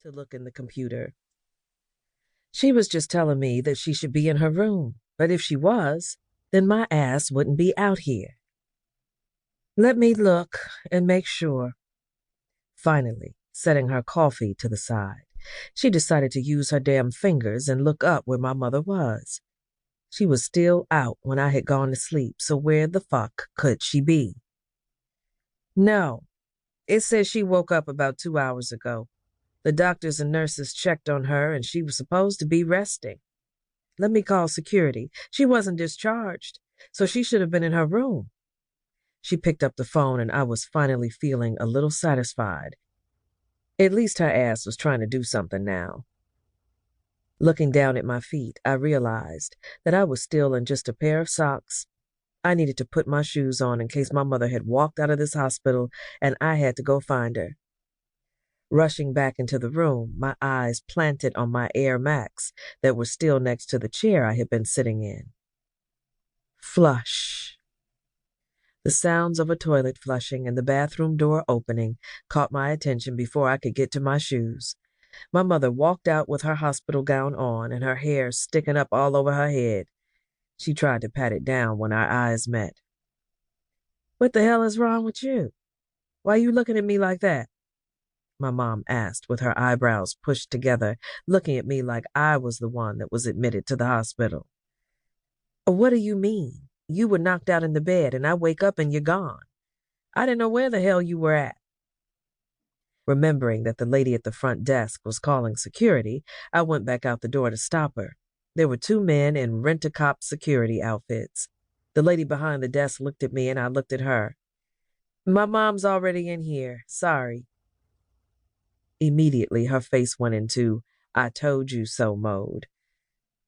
to look in the computer. She was just telling me that she should be in her room, but if she was, then my ass wouldn't be out here. Let me look and make sure. Finally, setting her coffee to the side, she decided to use her damn fingers and look up where my mother was. She was still out when I had gone to sleep, so where the fuck could she be? No, it says she woke up about 2 hours ago. The doctors and nurses checked on her and she was supposed to be resting. Let me call security. She wasn't discharged, so she should have been in her room. She picked up the phone and I was finally feeling a little satisfied. At least her ass was trying to do something now. Looking down at my feet, I realized that I was still in just a pair of socks. I needed to put my shoes on in case my mother had walked out of this hospital and I had to go find her. Rushing back into the room, my eyes planted on my Air Max that were still next to the chair I had been sitting in. Flush. The sounds of a toilet flushing and the bathroom door opening caught my attention before I could get to my shoes. My mother walked out with her hospital gown on and her hair sticking up all over her head. She tried to pat it down when our eyes met. "What the hell is wrong with you? Why are you looking at me like that?" my mom asked with her eyebrows pushed together, looking at me like I was the one that was admitted to the hospital. "What do you mean? You were knocked out in the bed and I wake up and you're gone. I didn't know where the hell you were at." Remembering that the lady at the front desk was calling security, I went back out the door to stop her. There were 2 men in rent-a-cop security outfits. The lady behind the desk looked at me and I looked at her. "My mom's already in here. Sorry." Immediately, her face went into "I told you so" mode.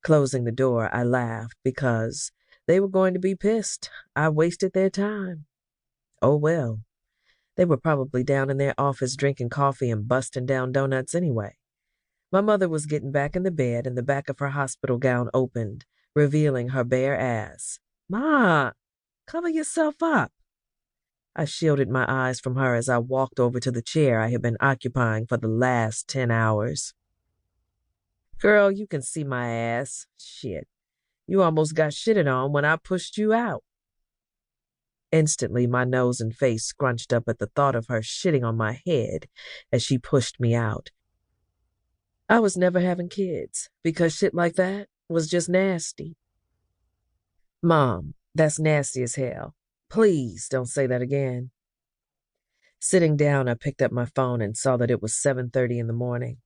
Closing the door, I laughed because they were going to be pissed. I wasted their time. Oh well. They were probably down in their office drinking coffee and busting down donuts anyway. My mother was getting back in the bed and the back of her hospital gown opened, revealing her bare ass. "Ma, cover yourself up." I shielded my eyes from her as I walked over to the chair I had been occupying for the last 10 hours. "Girl, you can see my ass. Shit. You almost got shitted on when I pushed you out." Instantly, my nose and face scrunched up at the thought of her shitting on my head as she pushed me out. I was never having kids because shit like that was just nasty. "Mom, that's nasty as hell. Please don't say that again." Sitting down, I picked up my phone and saw that it was 7:30 in the morning.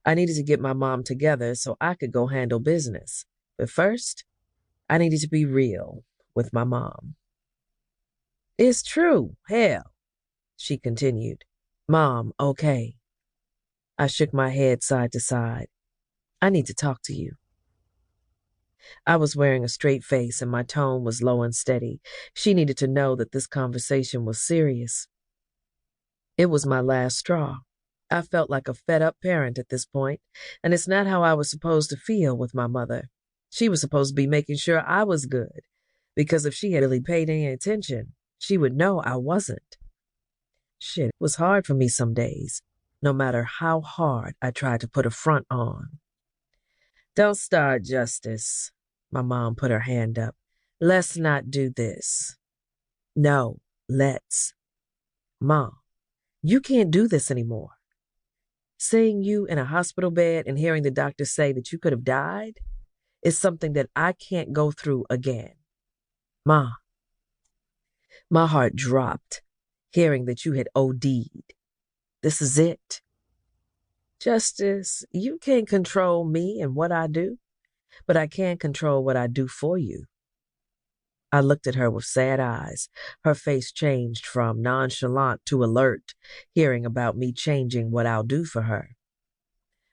I needed to get my mom together so I could go handle business. But first, I needed to be real with my mom. "It's true, hell," she continued. "Mom, okay." I shook my head side to side. "I need to talk to you." I was wearing a straight face and my tone was low and steady. She needed to know that this conversation was serious. It was my last straw. I felt like a fed-up parent at this point, and it's not how I was supposed to feel with my mother. She was supposed to be making sure I was good, because if she had really paid any attention, she would know I wasn't. Shit, it was hard for me some days, no matter how hard I tried to put a front on. "Don't start, Justice." My mom put her hand up. "Let's not do this." "No, let's." "Mom, you can't do this anymore. Seeing you in a hospital bed and hearing the doctor say that you could have died is something that I can't go through again. Ma." My heart dropped, hearing that you had OD'd. This is it. "Justice, you can't control me and what I do, but I can control what I do for you." I looked at her with sad eyes. Her face changed from nonchalant to alert, hearing about me changing what I'll do for her.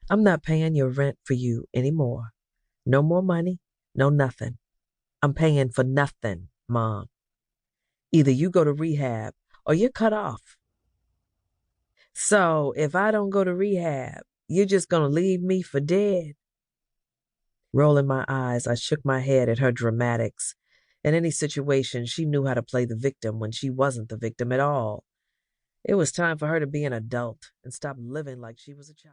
"I'm not paying your rent for you anymore. No more money, no nothing. I'm paying for nothing, Mom. Either you go to rehab or you're cut off." "So if I don't go to rehab, you're just going to leave me for dead?" Rolling my eyes, I shook my head at her dramatics. In any situation, she knew how to play the victim when she wasn't the victim at all. It was time for her to be an adult and stop living like she was a child.